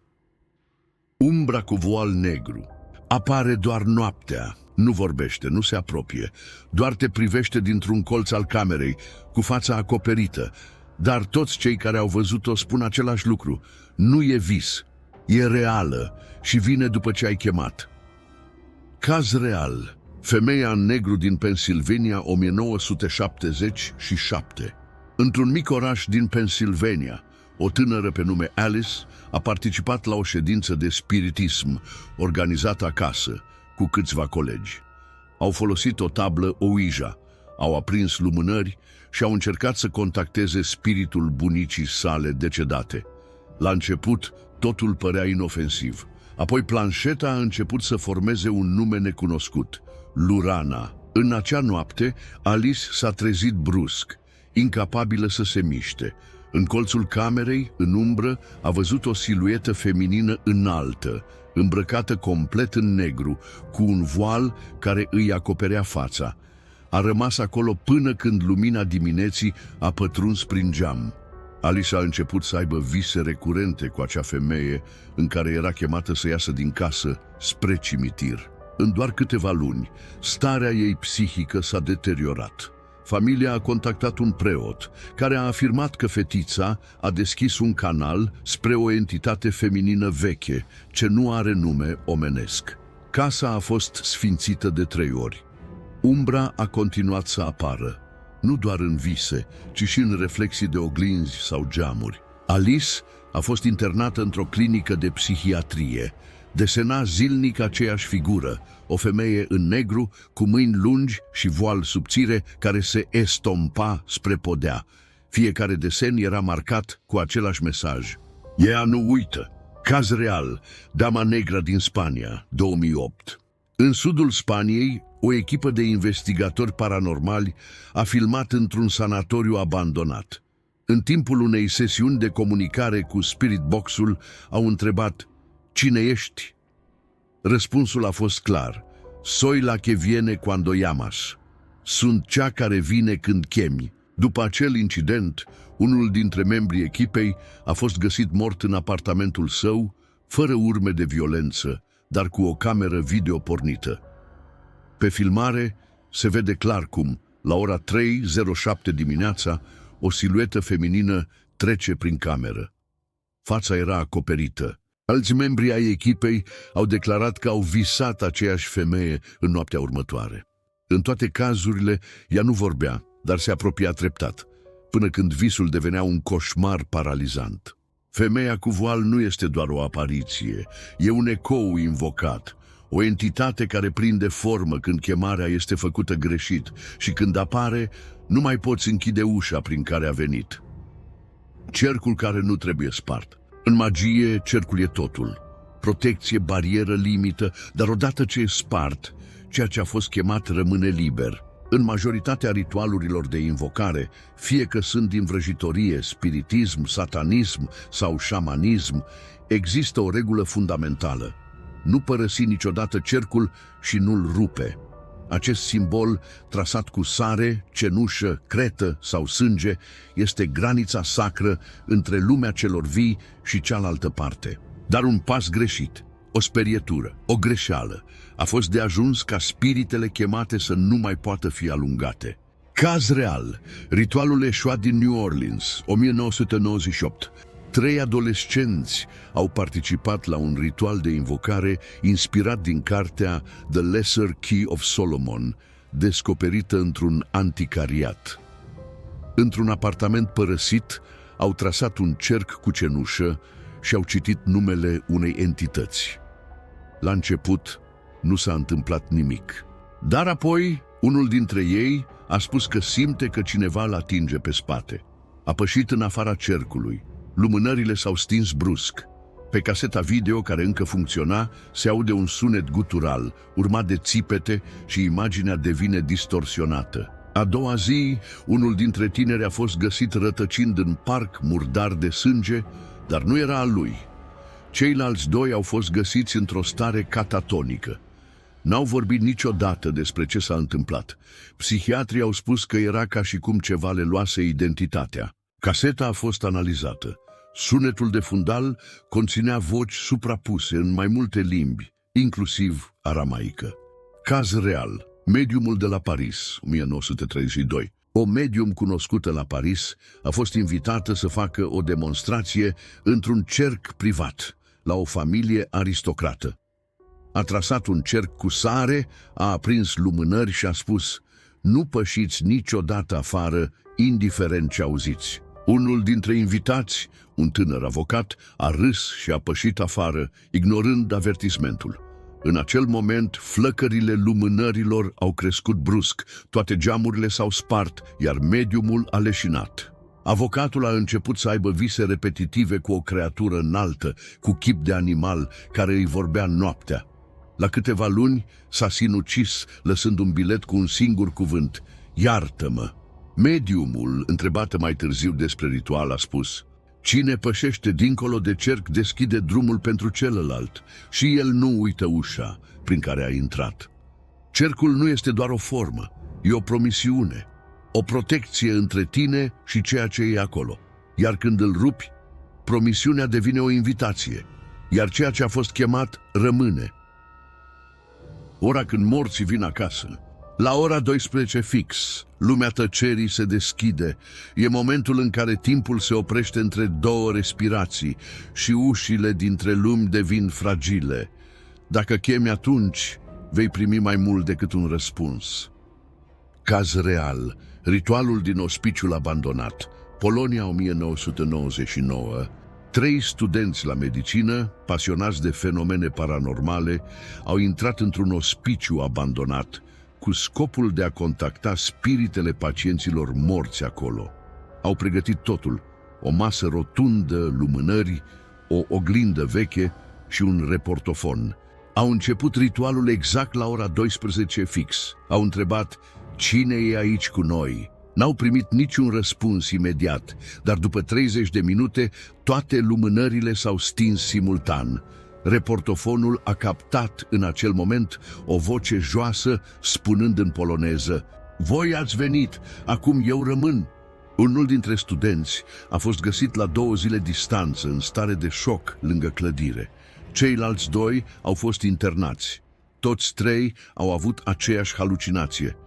Umbra cu voal negru. Apare doar noaptea, nu vorbește, nu se apropie, doar te privește dintr-un colț al camerei, cu fața acoperită. Dar toți cei care au văzut-o spun același lucru: nu e vis, e reală și vine după ce ai chemat. Caz real. Femeia în negru din Pennsylvania, 1977. Într-un mic oraș din Pennsylvania, o tânără pe nume Alice a participat la o ședință de spiritism organizată acasă cu câțiva colegi. Au folosit o tablă Ouija, au aprins lumânări și au încercat să contacteze spiritul bunicii sale decedate. La început, totul părea inofensiv. Apoi planșeta a început să formeze un nume necunoscut, Lurana. În acea noapte, Alice s-a trezit brusc, incapabilă să se miște. În colțul camerei, în umbră, a văzut o siluetă feminină înaltă, îmbrăcată complet în negru, cu un voal care îi acoperea fața. A rămas acolo până când lumina dimineții a pătruns prin geam. Alice a început să aibă vise recurente cu acea femeie, în care era chemată să iasă din casă spre cimitir. În doar câteva luni, starea ei psihică s-a deteriorat. Familia a contactat un preot, care a afirmat că fetița a deschis un canal spre o entitate feminină veche, ce nu are nume omenesc. Casa a fost sfințită de 3 ori. Umbra a continuat să apară, nu doar în vise, ci și în reflexii de oglinzi sau geamuri. Alice a fost internată într-o clinică de psihiatrie. Desena zilnic aceeași figură, o femeie în negru, cu mâini lungi și voal subțire, care se estompa spre podea. Fiecare desen era marcat cu același mesaj: "Ea nu uită." Caz real, Dama Negra din Spania, 2008. În sudul Spaniei, o echipă de investigatori paranormali a filmat într-un sanatoriu abandonat. În timpul unei sesiuni de comunicare cu Spirit Box-ul, au întrebat: "Cine ești?" Răspunsul a fost clar: "Soy la que viene cuando llamas." Sunt cea care vine când chemi. După acel incident, unul dintre membrii echipei a fost găsit mort în apartamentul său, fără urme de violență, dar cu o cameră video pornită. Pe filmare se vede clar cum, la ora 3:07 dimineața, o siluetă feminină trece prin cameră. Fața era acoperită. Alți membri ai echipei au declarat că au visat aceeași femeie în noaptea următoare. În toate cazurile, ea nu vorbea, dar se apropia treptat, până când visul devenea un coșmar paralizant. Femeia cu voal nu este doar o apariție, e un ecou invocat, o entitate care prinde formă când chemarea este făcută greșit și când apare, nu mai poți închide ușa prin care a venit. Cercul care nu trebuie spart. În magie, cercul e totul. Protecție, barieră, limită, dar odată ce e spart, ceea ce a fost chemat rămâne liber. În majoritatea ritualurilor de invocare, fie că sunt din vrăjitorie, spiritism, satanism sau șamanism, există o regulă fundamentală: nu părăsi niciodată cercul și nu-l rupe. Acest simbol, trasat cu sare, cenușă, cretă sau sânge, este granița sacră între lumea celor vii și cealaltă parte. Dar un pas greșit, o sperietură, o greșeală, a fost de ajuns ca spiritele chemate să nu mai poată fi alungate. Caz real: ritualul eșuat din New Orleans, 1998. 3 adolescenți au participat la un ritual de invocare inspirat din cartea The Lesser Key of Solomon, descoperită într-un anticariat. Într-un apartament părăsit, au trasat un cerc cu cenușă și au citit numele unei entități. La început, nu s-a întâmplat nimic. Dar apoi, unul dintre ei a spus că simte că cineva îl atinge pe spate. A pășit în afara cercului. Lumânările s-au stins brusc. Pe caseta video, care încă funcționa, se aude un sunet gutural, urmat de țipete, și imaginea devine distorsionată. A doua zi, unul dintre tineri a fost găsit rătăcind în parc, murdar de sânge, dar nu era al lui. Ceilalți 2 au fost găsiți într-o stare catatonică. N-au vorbit niciodată despre ce s-a întâmplat. Psihiatrii au spus că era ca și cum ceva le luase identitatea. Caseta a fost analizată. Sunetul de fundal conținea voci suprapuse în mai multe limbi, inclusiv aramaică. Caz real: mediumul de la Paris, 1932. O medium cunoscută la Paris a fost invitată să facă o demonstrație într-un cerc privat, la o familie aristocrată. A trasat un cerc cu sare, a aprins lumânări și a spus: "Nu pășiți niciodată afară, indiferent ce auziți." Unul dintre invitați, un tânăr avocat, a râs și a pășit afară, ignorând avertismentul. În acel moment, flăcările lumânărilor au crescut brusc, toate geamurile s-au spart, iar mediumul a leșinat. Avocatul a început să aibă vise repetitive cu o creatură înaltă, cu chip de animal, care îi vorbea noaptea. La câteva luni s-a sinucis, lăsând un bilet cu un singur cuvânt: "Iartă-mă." Mediumul, întrebată mai târziu despre ritual, a spus: "Cine pășește dincolo de cerc deschide drumul pentru celălalt și el nu uită ușa prin care a intrat." Cercul nu este doar o formă, e o promisiune, o protecție între tine și ceea ce e acolo. Iar când îl rupi, promisiunea devine o invitație, iar ceea ce a fost chemat rămâne. Ora când morții vin acasă, la ora 12 fix, lumea tăcerii se deschide. E momentul în care timpul se oprește între 2 respirații și ușile dintre lumi devin fragile. Dacă chemi atunci, vei primi mai mult decât un răspuns. Caz real: ritualul din ospiciul abandonat, Polonia, 1999. 3 studenți la medicină, pasionați de fenomene paranormale, au intrat într-un ospiciu abandonat cu scopul de a contacta spiritele pacienților morți acolo. Au pregătit totul: o masă rotundă, lumânări, o oglindă veche și un reportofon. Au început ritualul exact la ora 12 fix. Au întrebat, cine e aici cu noi? N-au primit niciun răspuns imediat, dar după 30 de minute, toate lumânările s-au stins simultan. Reportofonul a captat în acel moment o voce joasă spunând în poloneză, voi ați venit, acum eu rămân. Unul dintre studenți a fost găsit la 2 zile distanță, în stare de șoc, lângă clădire. Ceilalți 2 au fost internați. Toți 3 au avut aceeași halucinație.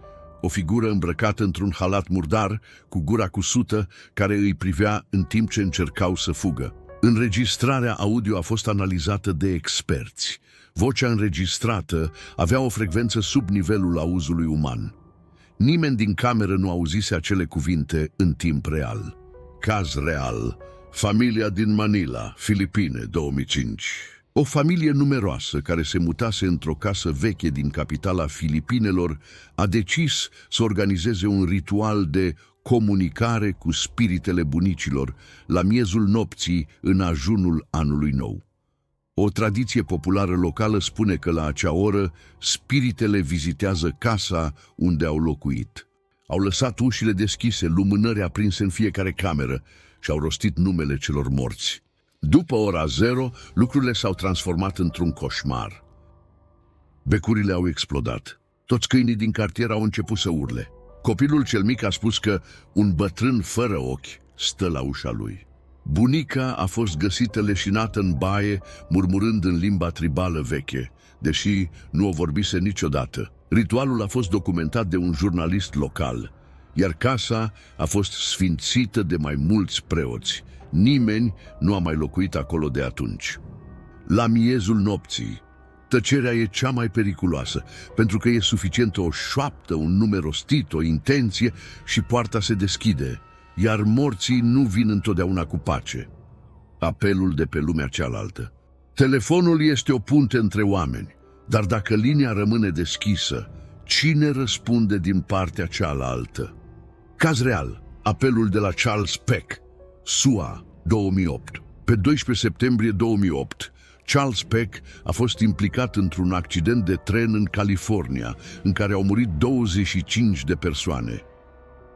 O figură îmbrăcată într-un halat murdar, cu gura cusută, care îi privea în timp ce încercau să fugă. Înregistrarea audio a fost analizată de experți. Vocea înregistrată avea o frecvență sub nivelul auzului uman. Nimeni din cameră nu auzise acele cuvinte în timp real. Caz real. Familia din Manila, Filipine, 2005. O familie numeroasă care se mutase într-o casă veche din capitala Filipinelor a decis să organizeze un ritual de comunicare cu spiritele bunicilor la miezul nopții în ajunul anului nou. O tradiție populară locală spune că la acea oră spiritele vizitează casa unde au locuit. Au lăsat ușile deschise, lumânări aprinse în fiecare cameră și au rostit numele celor morți. După ora 0, lucrurile s-au transformat într-un coșmar. Becurile au explodat. Toți câinii din cartier au început să urle. Copilul cel mic a spus că un bătrân fără ochi stă la ușa lui. Bunica a fost găsită leșinată în baie, murmurând în limba tribală veche, deși nu o vorbise niciodată. Ritualul a fost documentat de un jurnalist local, iar casa a fost sfințită de mai mulți preoți. Nimeni nu a mai locuit acolo de atunci. La miezul nopții, tăcerea e cea mai periculoasă, pentru că e suficientă o șoaptă, un nume rostit, o intenție și poarta se deschide, iar morții nu vin întotdeauna cu pace. Apelul de pe lumea cealaltă. Telefonul este o punte între oameni, dar dacă linia rămâne deschisă, cine răspunde din partea cealaltă? Caz real, apelul de la Charles Peck, SUA, 2008. Pe 12 septembrie 2008, Charles Peck a fost implicat într-un accident de tren în California, în care au murit 25 de persoane.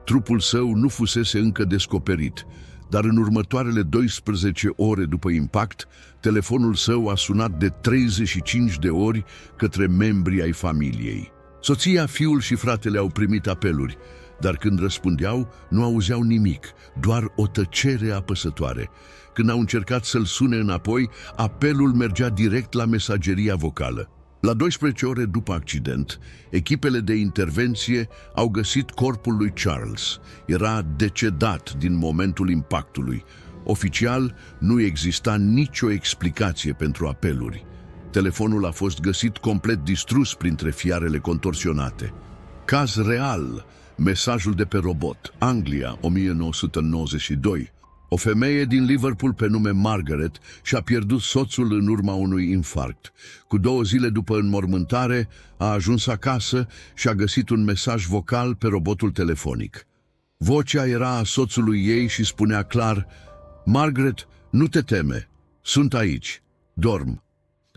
Trupul său nu fusese încă descoperit, dar în următoarele 12 ore după impact, telefonul său a sunat de 35 de ori către membrii ai familiei. Soția, fiul și fratele au primit apeluri, dar când răspundeau, nu auzeau nimic, doar o tăcere apăsătoare. Când au încercat să-l sune înapoi, apelul mergea direct la mesageria vocală. La 12 ore după accident, echipele de intervenție au găsit corpul lui Charles. Era decedat din momentul impactului. Oficial, nu exista nicio explicație pentru apeluri. Telefonul a fost găsit complet distrus printre fiarele contorsionate. Caz real, mesajul de pe robot, Anglia, 1992. O femeie din Liverpool pe nume Margaret și-a pierdut soțul în urma unui infarct. Cu 2 zile după înmormântare, a ajuns acasă și a găsit un mesaj vocal pe robotul telefonic. Vocea era a soțului ei și spunea clar, Margaret, nu te teme, sunt aici, dorm.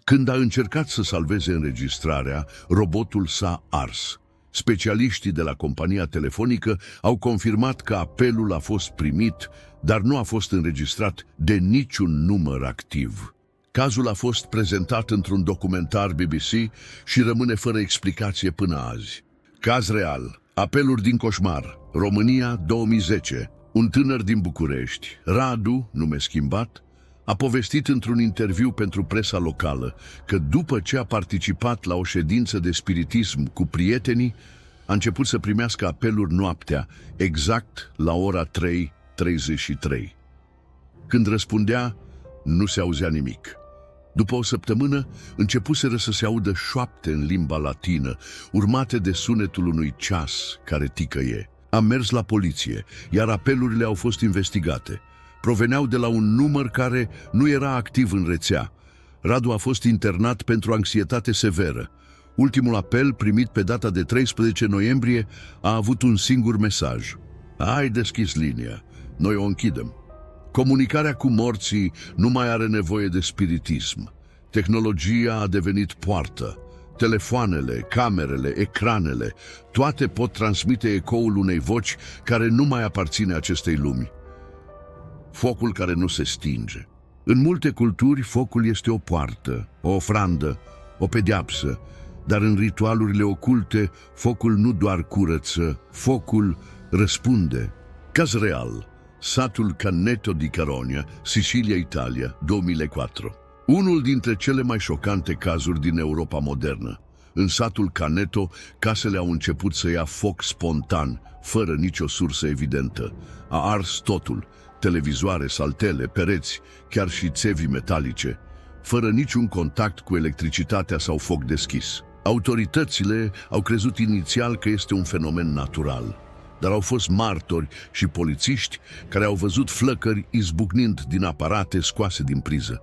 Când a încercat să salveze înregistrarea, robotul s-a ars. Specialiștii de la compania telefonică au confirmat că apelul a fost primit, dar nu a fost înregistrat de niciun număr activ. Cazul a fost prezentat într-un documentar BBC și rămâne fără explicație până azi. Caz real, apeluri din coșmar, România, 2010. Un tânăr din București, Radu, nume schimbat, a povestit într-un interviu pentru presa locală că după ce a participat la o ședință de spiritism cu prietenii, a început să primească apeluri noaptea, exact la ora 3:33. Când răspundea, nu se auzea nimic. După o săptămână, începuseră să se audă șoapte în limba latină, urmate de sunetul unui ceas care ticăie. A mers la poliție, iar apelurile au fost investigate. Proveneau de la un număr care nu era activ în rețea. Radu a fost internat pentru anxietate severă. Ultimul apel, primit pe data de 13 noiembrie, a avut un singur mesaj. Ai deschis linia, noi o închidem. Comunicarea cu morții nu mai are nevoie de spiritism. Tehnologia a devenit poartă. Telefoanele, camerele, ecranele, toate pot transmite ecoul unei voci care nu mai aparține acestei lumi. Focul care nu se stinge. În multe culturi, focul este o poartă, o ofrandă, o pedeapsă, dar în ritualurile oculte, focul nu doar curăță, focul răspunde. Caz real, satul Canneto di Caronia, Sicilia, Italia, 2004. Unul dintre cele mai șocante cazuri din Europa modernă. În satul Canneto, casele au început să ia foc spontan, fără nicio sursă evidentă. A ars totul, televizoare, saltele, pereți, chiar și țevi metalice, fără niciun contact cu electricitatea sau foc deschis. Autoritățile au crezut inițial că este un fenomen natural, dar au fost martori și polițiști care au văzut flăcări izbucnind din aparate scoase din priză.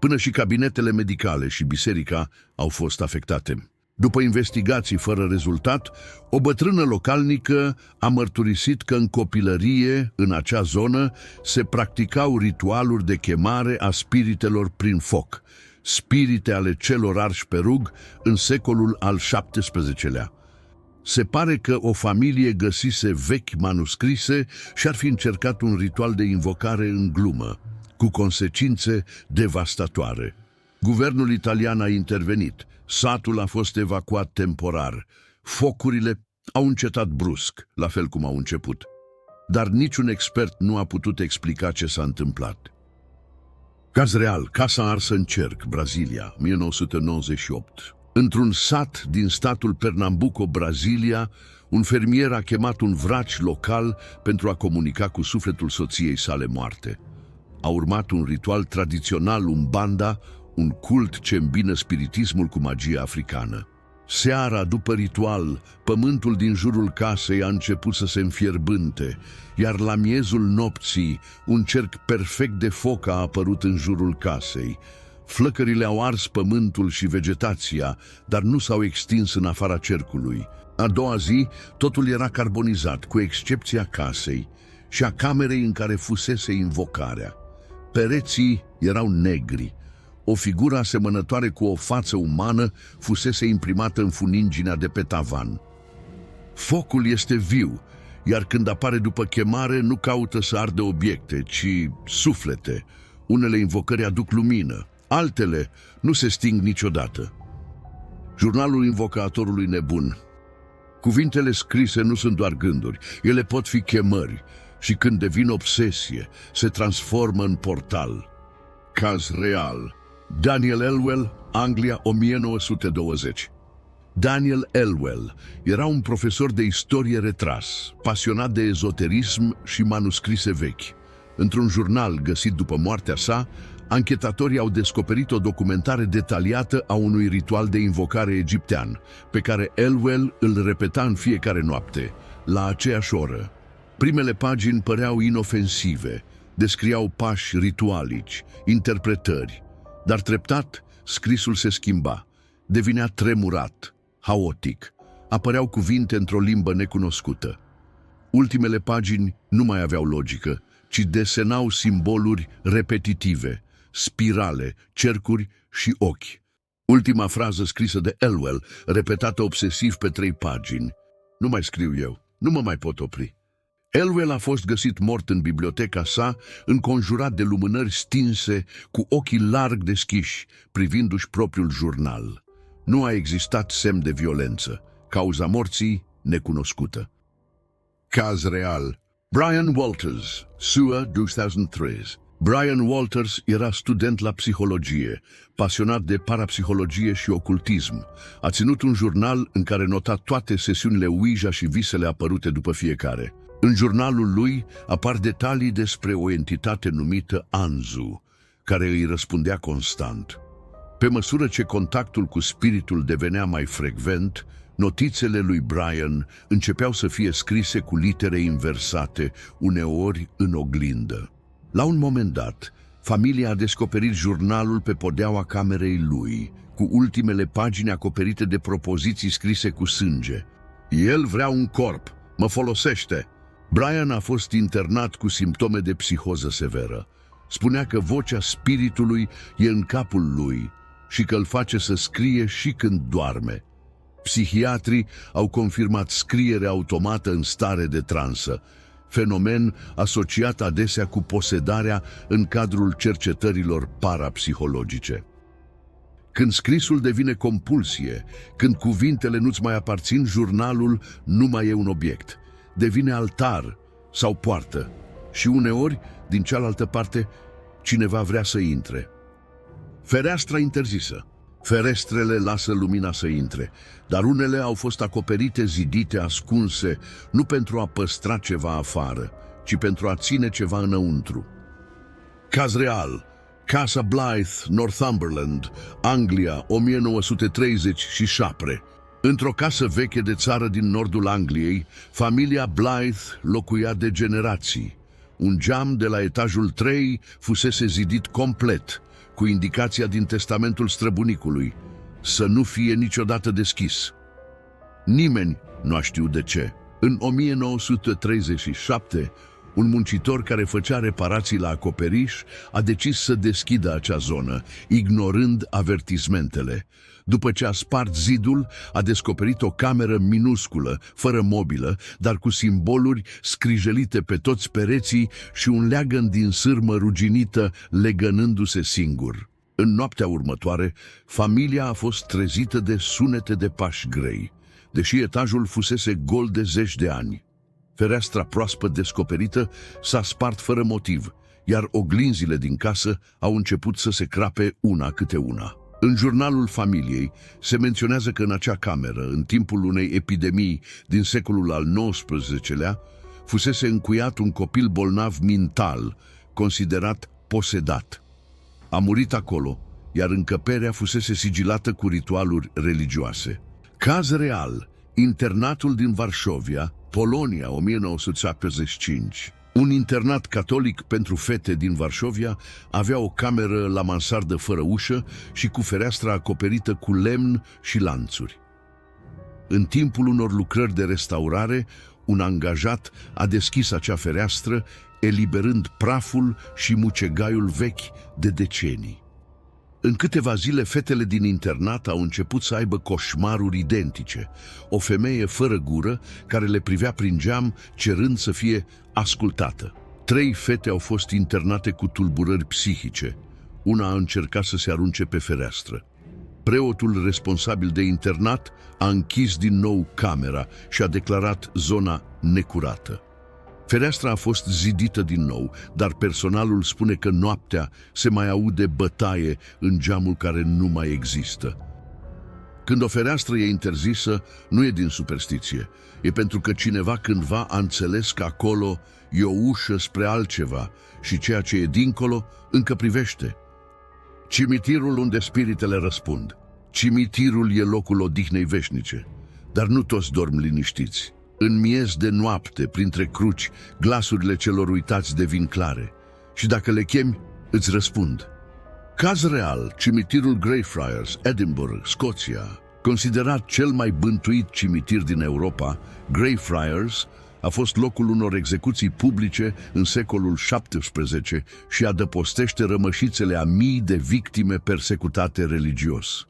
Până și cabinetele medicale și biserica au fost afectate. După investigații fără rezultat, o bătrână localnică a mărturisit că în copilărie, în acea zonă, se practicau ritualuri de chemare a spiritelor prin foc, spirite ale celor arși pe rug în secolul al XVII-lea. Se pare că o familie găsise vechi manuscrise și ar fi încercat un ritual de invocare în glumă, cu consecințe devastatoare. Guvernul italian a intervenit, satul a fost evacuat temporar, focurile au încetat brusc, la fel cum au început. Dar niciun expert nu a putut explica ce s-a întâmplat. Caz real, casa arsă în cerc, Brazilia, 1998. Într-un sat din statul Pernambuco, Brazilia, un fermier a chemat un vraci local pentru a comunica cu sufletul soției sale moarte. A urmat un ritual tradițional umbanda, un cult ce îmbină spiritismul cu magia africană. Seara, după ritual, pământul din jurul casei a început să se înfierbânte, iar la miezul nopții, un cerc perfect de foc a apărut în jurul casei. Flăcările au ars pământul și vegetația, dar nu s-au extins în afara cercului. A doua zi, totul era carbonizat, cu excepția casei și a camerei în care fusese invocarea. Pereții erau negri. O figură asemănătoare cu o față umană fusese imprimată în funinginea de pe tavan. Focul este viu, iar când apare după chemare nu caută să ardă obiecte, ci suflete. Unele invocări aduc lumină, altele nu se sting niciodată. Jurnalul invocatorului nebun. Cuvintele scrise nu sunt doar gânduri, ele pot fi chemări și când devin obsesie, se transformă în portal. Caz real. Daniel Elwell, Anglia, 1920. Daniel Elwell era un profesor de istorie retras, pasionat de ezoterism și manuscrise vechi. Într-un jurnal găsit după moartea sa, anchetatorii au descoperit o documentare detaliată a unui ritual de invocare egiptean, pe care Elwell îl repeta în fiecare noapte, la aceeași oră. Primele pagini păreau inofensive, descriau pași ritualici, interpretări, dar treptat scrisul se schimba, devenea tremurat, haotic, apăreau cuvinte într-o limbă necunoscută. Ultimele pagini nu mai aveau logică, ci desenau simboluri repetitive, spirale, cercuri și ochi. Ultima frază scrisă de Elwell, repetată obsesiv pe 3 pagini. Nu mai scriu eu, nu mă mai pot opri. Elwell a fost găsit mort în biblioteca sa, înconjurat de lumânări stinse, cu ochii larg deschiși, privindu-și propriul jurnal. Nu a existat semn de violență. Cauza morții necunoscută. Caz real. Brian Walters, SUA, 2003. Brian Walters era student la psihologie, pasionat de parapsihologie și ocultism. A ținut un jurnal în care nota toate sesiunile Ouija și visele apărute după fiecare. În jurnalul lui apar detalii despre o entitate numită Anzu, care îi răspundea constant. Pe măsură ce contactul cu spiritul devenea mai frecvent, notițele lui Brian începeau să fie scrise cu litere inversate, uneori în oglindă. La un moment dat, familia a descoperit jurnalul pe podeaua camerei lui, cu ultimele pagini acoperite de propoziții scrise cu sânge. El vrea un corp, mă folosește. Brian a fost internat cu simptome de psihoză severă. Spunea că vocea spiritului e în capul lui și că îl face să scrie și când doarme. Psihiatrii au confirmat scrierea automată în stare de transă, fenomen asociat adesea cu posedarea în cadrul cercetărilor parapsihologice. Când scrisul devine compulsie, când cuvintele nu-ți mai aparțin, jurnalul nu mai e un obiect, devine altar sau poartă și uneori, din cealaltă parte, cineva vrea să intre. Fereastra interzisă. Ferestrele lasă lumina să intre, dar unele au fost acoperite, zidite, ascunse, nu pentru a păstra ceva afară, ci pentru a ține ceva înăuntru. Caz real. Casa Blythe, Northumberland, Anglia, 1937. Într-o casă veche de țară din nordul Angliei, familia Blythe locuia de generații. Un geam de la etajul 3 fusese zidit complet, cu indicația din testamentul străbunicului, să nu fie niciodată deschis. Nimeni nu a știut de ce. În 1937, un muncitor care făcea reparații la acoperiș a decis să deschidă acea zonă, ignorând avertismentele. După ce a spart zidul, a descoperit o cameră minusculă, fără mobilă, dar cu simboluri scrijelite pe toți pereții și un leagăn din sârmă ruginită legănându-se singur. În noaptea următoare, familia a fost trezită de sunete de pași grei, deși etajul fusese gol de zeci de ani. Fereastra proaspăt descoperită s-a spart fără motiv, iar oglinzile din casă au început să se crape una câte una. În jurnalul familiei se menționează că în acea cameră, în timpul unei epidemii din secolul al XIX-lea, fusese încuiat un copil bolnav mental, considerat posedat. A murit acolo, iar încăperea fusese sigilată cu ritualuri religioase. Caz real. Internatul din Varșovia, Polonia, 1975. Un internat catolic pentru fete din Varșovia avea o cameră la mansardă fără ușă și cu fereastra acoperită cu lemn și lanțuri. În timpul unor lucrări de restaurare, un angajat a deschis acea fereastră, eliberând praful și mucegaiul vechi de decenii. În câteva zile, fetele din internat au început să aibă coșmaruri identice. O femeie fără gură care le privea prin geam, cerând să fie ascultată. 3 fete au fost internate cu tulburări psihice. Una a încercat să se arunce pe fereastră. Preotul responsabil de internat a închis din nou camera și a declarat zona necurată. Fereastra a fost zidită din nou, dar personalul spune că noaptea se mai aude bătaie în geamul care nu mai există. Când o fereastră e interzisă, nu e din superstiție. E pentru că cineva cândva a înțeles că acolo e o ușă spre altceva și ceea ce e dincolo încă privește. Cimitirul unde spiritele răspund. Cimitirul e locul odihnei veșnice, dar nu toți dorm liniștiți. În miez de noapte, printre cruci, glasurile celor uitați devin clare și dacă le chemi, îți răspund. Caz real, cimitirul Greyfriars, Edinburgh, Scoția. Considerat cel mai bântuit cimitir din Europa, Greyfriars a fost locul unor execuții publice în secolul XVII și adăpostește rămășițele a mii de victime persecutate religios.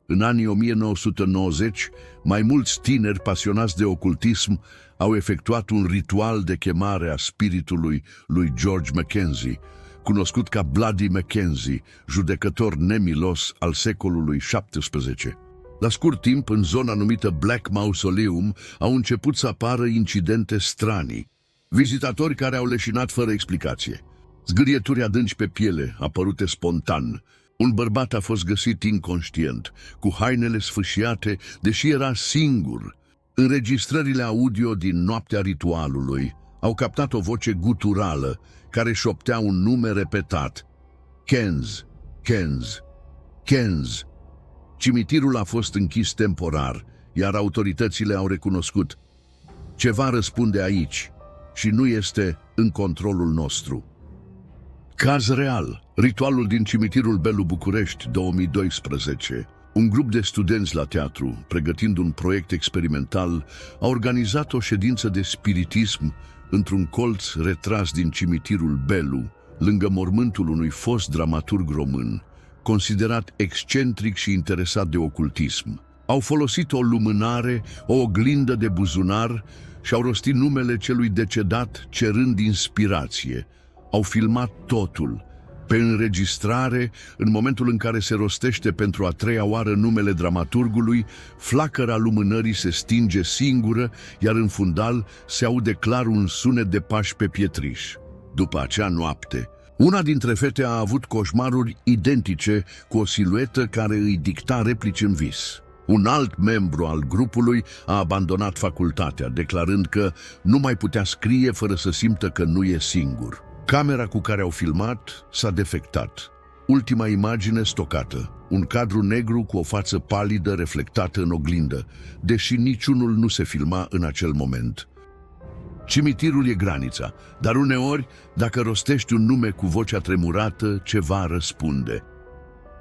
În anii 1990, mai mulți tineri pasionați de ocultism au efectuat un ritual de chemare a spiritului lui George Mackenzie, cunoscut ca Bloody Mackenzie, judecător nemilos al secolului XVII. La scurt timp, în zona numită Black Mausoleum, au început să apară incidente stranii. Vizitatori care au leșinat fără explicație. Zgârieturi adânci pe piele, apărute spontan. Un bărbat a fost găsit inconștient, cu hainele sfâșiate, deși era singur. Înregistrările audio din noaptea ritualului au captat o voce guturală care șoptea un nume repetat. Kenz, Kenz, Kenz. Cimitirul a fost închis temporar, iar autoritățile au recunoscut. Ceva răspunde aici și nu este în controlul nostru. Caz real. Ritualul din cimitirul Belu București, 2012. Un grup de studenți la teatru, pregătind un proiect experimental, a organizat o ședință de spiritism într-un colț retras din cimitirul Belu, lângă mormântul unui fost dramaturg român, considerat excentric și interesat de ocultism. Au folosit o lumânare, o oglindă de buzunar și au rostit numele celui decedat cerând inspirație. Au filmat totul. Pe înregistrare, în momentul în care se rostește pentru a treia oară numele dramaturgului, flacăra lumânării se stinge singură, iar în fundal se aude clar un sunet de pași pe pietriș. După acea noapte, una dintre fete a avut coșmaruri identice cu o siluetă care îi dicta replici în vis. Un alt membru al grupului a abandonat facultatea, declarând că nu mai putea scrie fără să simtă că nu e singur. Camera cu care au filmat s-a defectat. Ultima imagine stocată, un cadru negru cu o față palidă reflectată în oglindă, deși niciunul nu se filma în acel moment. Cimitirul e granița, dar uneori, dacă rostești un nume cu vocea tremurată, ceva răspunde.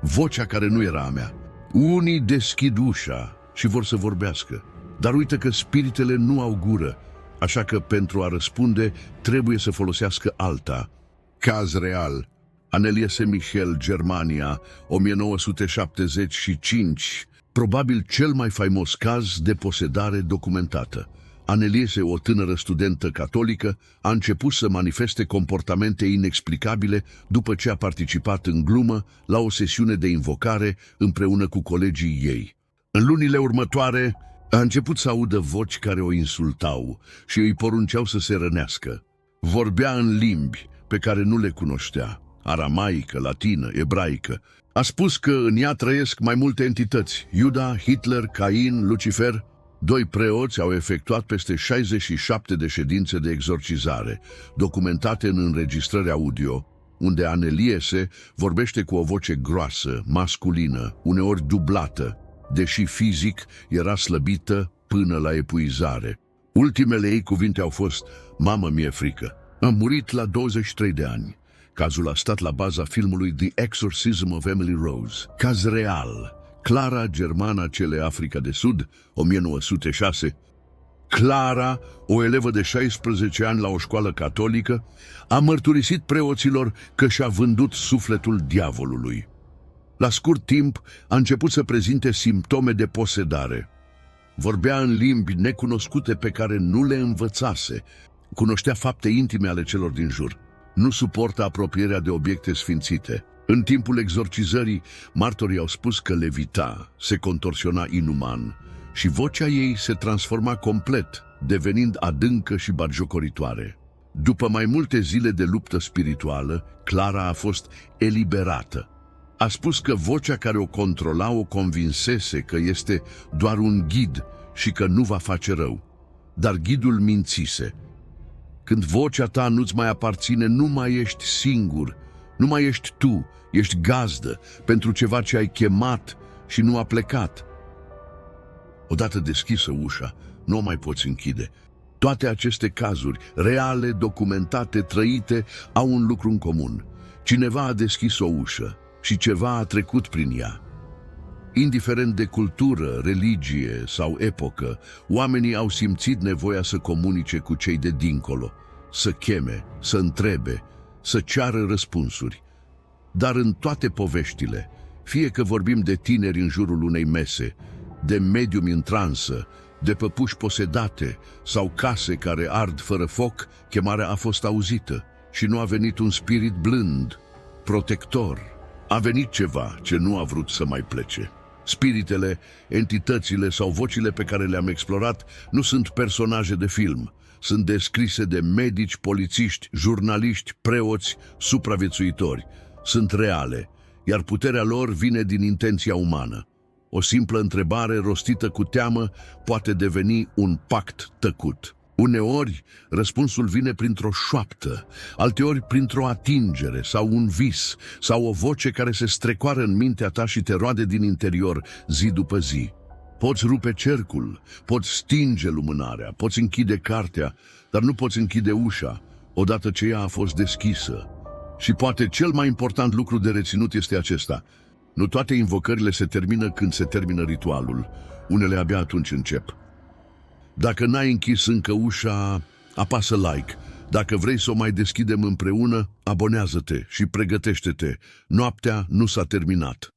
Vocea care nu era a mea. Unii deschid ușa și vor să vorbească, dar uită că spiritele nu au gură, așa că pentru a răspunde trebuie să folosească alta. Caz real. Anneliese Michel, Germania, 1975. Probabil cel mai faimos caz de posedare documentată. Anneliese, o tânără studentă catolică, a început să manifeste comportamente inexplicabile după ce a participat în glumă la o sesiune de invocare împreună cu colegii ei. În lunile următoare, a început să audă voci care o insultau și îi porunceau să se rănească. Vorbea în limbi pe care nu le cunoștea, aramaică, latină, ebraică. A spus că în ea trăiesc mai multe entități, Iuda, Hitler, Cain, Lucifer. 2 preoți au efectuat peste 67 de ședințe de exorcizare, documentate în înregistrări audio, unde Anneliese vorbește cu o voce groasă, masculină, uneori dublată, deși fizic era slăbită până la epuizare. Ultimele ei cuvinte au fost: "Mamă, mi-e frică." A murit la 23 de ani. Cazul a stat la baza filmului The Exorcism of Emily Rose. Caz real. Clara, germana Cele, Africa de Sud, 1906. Clara, o elevă de 16 ani la o școală catolică, a mărturisit preoților că și-a vândut sufletul diavolului. La scurt timp a început să prezinte simptome de posedare. Vorbea în limbi necunoscute pe care nu le învățase. Cunoștea fapte intime ale celor din jur. Nu suportă apropierea de obiecte sfințite. În timpul exorcizării, martorii au spus că levita, se contorsiona inuman și vocea ei se transforma complet, devenind adâncă și batjocoritoare. După mai multe zile de luptă spirituală, Clara a fost eliberată. A spus că vocea care o controla o convinsese că este doar un ghid și că nu va face rău. Dar ghidul mințise. Când vocea ta nu-ți mai aparține, nu mai ești singur, nu mai ești tu, ești gazdă pentru ceva ce ai chemat și nu a plecat. Odată deschisă ușa, nu o mai poți închide. Toate aceste cazuri, reale, documentate, trăite, au un lucru în comun. Cineva a deschis o ușă și ceva a trecut prin ea. Indiferent de cultură, religie sau epocă, oamenii au simțit nevoia să comunice cu cei de dincolo, să cheme, să întrebe, să ceară răspunsuri. Dar în toate poveștile, fie că vorbim de tineri în jurul unei mese, de mediumi în transă, de păpuși posedate sau case care ard fără foc, chemarea a fost auzită și nu a venit un spirit blând, protector. A venit ceva ce nu a vrut să mai plece. Spiritele, entitățile sau vocile pe care le-am explorat nu sunt personaje de film. Sunt descrise de medici, polițiști, jurnaliști, preoți, supraviețuitori. Sunt reale, iar puterea lor vine din intenția umană. O simplă întrebare rostită cu teamă poate deveni un pact tăcut. Uneori, răspunsul vine printr-o șoaptă, alteori printr-o atingere sau un vis, sau o voce care se strecoară în mintea ta și te roade din interior zi după zi. Poți rupe cercul, poți stinge lumânarea, poți închide cartea, dar nu poți închide ușa odată ce ea a fost deschisă. Și poate cel mai important lucru de reținut este acesta: nu toate invocările se termină când se termină ritualul, unele abia atunci încep. Dacă n-ai închis încă ușa, apasă like Dacă vrei să o mai deschidem împreună, abonează-te și pregătește-te. Noaptea nu s-a terminat.